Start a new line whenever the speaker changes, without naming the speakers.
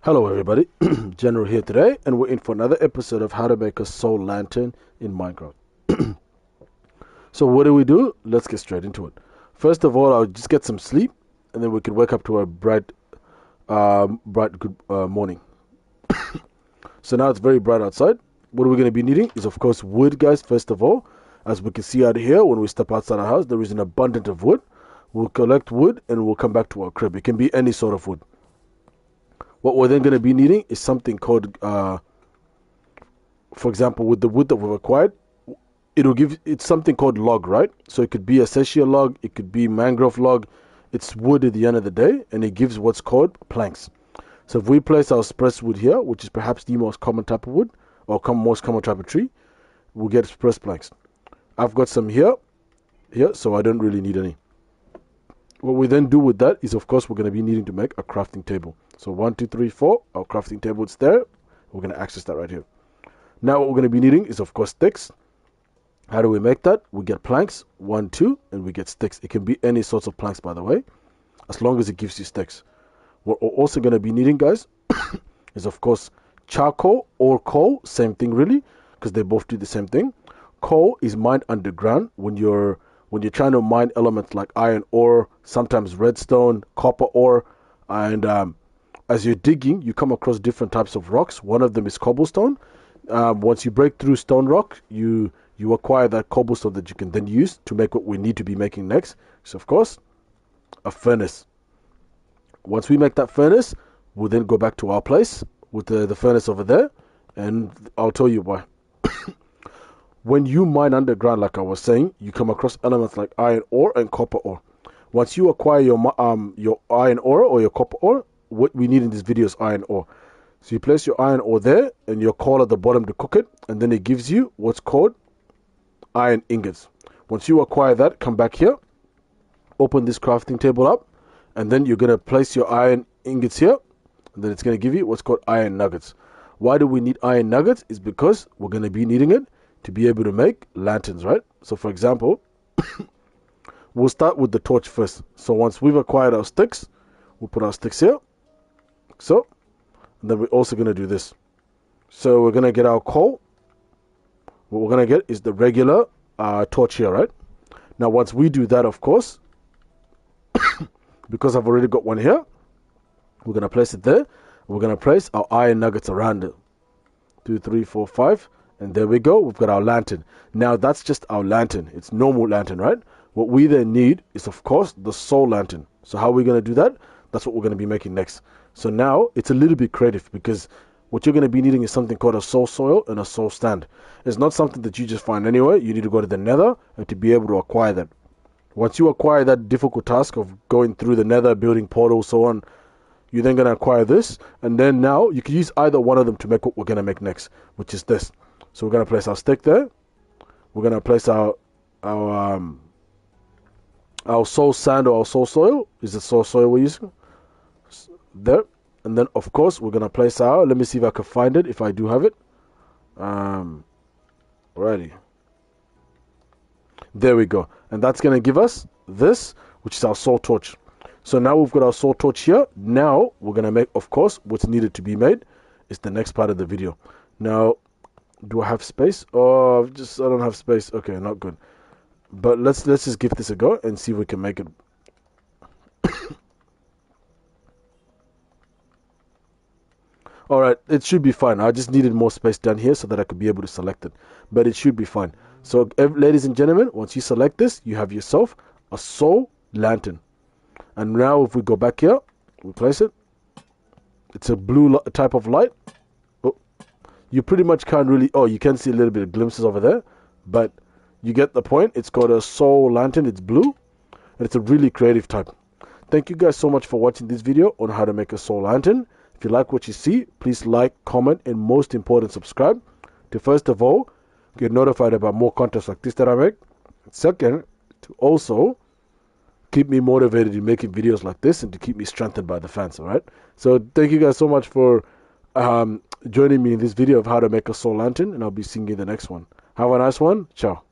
Hello everybody, General here today, and we're in for another episode of how to make a soul lantern in Minecraft. So what do? Let's get straight into it. First of all, I'll just get some sleep, and then we can wake up to a bright good morning. So now it's very bright outside. What we're going to be needing is, of course, wood, guys, first of all. As we can see out here, when we step outside our house, there is an abundance of wood. We'll collect wood, and we'll come back to our crib. It can be any sort of wood. What we're then going to be needing is something called, for example, with the wood that we've acquired, it's something called log, right? So it could be acacia log, it could be mangrove log. It's wood at the end of the day, and it gives what's called planks. So if we place our spruce wood here, which is perhaps the most common type of wood, or most common type of tree, we'll get spruce planks. I've got some here, so I don't really need any. What we then do with that is, of course, we're going to be needing to make a crafting table. So 1, 2, 3, 4, our crafting table is there. We're going to access that right here. Now what we're going to be needing is, of course, sticks. How do we make that? We get planks, 1, 2, and we get sticks. It can be any sorts of planks, by the way, as long as it gives you sticks. What we're also going to be needing, guys, is, of course, charcoal or coal. Same thing, really, because they both do the same thing. Coal is mined underground when you're trying to mine elements like iron ore, sometimes redstone, copper ore, and as you're digging, you come across different types of rocks. One of them is cobblestone. Once you break through stone rock, you acquire that cobblestone that you can then use to make what we need to be making next. So, of course, a furnace. Once we make that furnace, we'll then go back to our place with the furnace over there, and I'll tell you why. When you mine underground, like I was saying, you come across elements like iron ore and copper ore. Once you acquire your iron ore or your copper ore, what we need in this video is iron ore. So you place your iron ore there and your coal at the bottom to cook it, and then it gives you what's called iron ingots. Once you acquire that, come back here, open this crafting table up, and then you're going to place your iron ingots here, and then it's going to give you what's called iron nuggets. Why do we need iron nuggets? Is because we're going to be needing it to be able to make lanterns, right? So for example, we'll start with the torch first. So once we've acquired our sticks, we'll put our sticks here. So, and then we're also going to do this. So we're going to get our coal. What we're going to get is the regular torch here, right? Now once we do that, of course, because I've already got one here, we're going to place it there. We're going to place our iron nuggets around it. 2, 3, 4, 5. And there we go, we've got our lantern. Now that's just our lantern. It's normal lantern, right? What we then need is, of course, the soul lantern. So how are we going to do that? That's what we're going to be making next. So now it's a little bit creative, because what you're going to be needing is something called a soul soil and a soul stand. It's not something that you just find anywhere. You need to go to the nether and to be able to acquire that. Once you acquire that difficult task of going through the nether, building portals, so on, you're then going to acquire this. And then now you can use either one of them to make what we're going to make next, which is this. So we're going to place our stick there. We're going to place our soul sand or our soul soil. Is it soul soil we're using? There. And then, of course, we're going to place our... Let me see if I can find it, if I do have it. Alrighty. There we go. And that's going to give us this, which is our soul torch. So now we've got our soul torch here. Now we're going to make, of course, what's needed to be made is the next part of the video. Now... do I have space? Oh, I don't have space. Okay, not good. But let's just give this a go and see if we can make it. Alright, it should be fine. I just needed more space down here so that I could be able to select it. But it should be fine. So, ladies and gentlemen, once you select this, you have yourself a soul lantern. And now if we go back here, we place it. It's a blue type of light. You pretty much can't really... Oh, you can see a little bit of glimpses over there. But you get the point. It's called a soul lantern. It's blue. And it's a really creative type. Thank you guys so much for watching this video on how to make a soul lantern. If you like what you see, please like, comment, and most important, subscribe. To first of all, get notified about more content like this that I make. Second, to also keep me motivated in making videos like this and to keep me strengthened by the fans, alright? So thank you guys so much for... joining me in this video of how to make a soul lantern, and I'll be seeing you in the next one. Have a nice one. Ciao.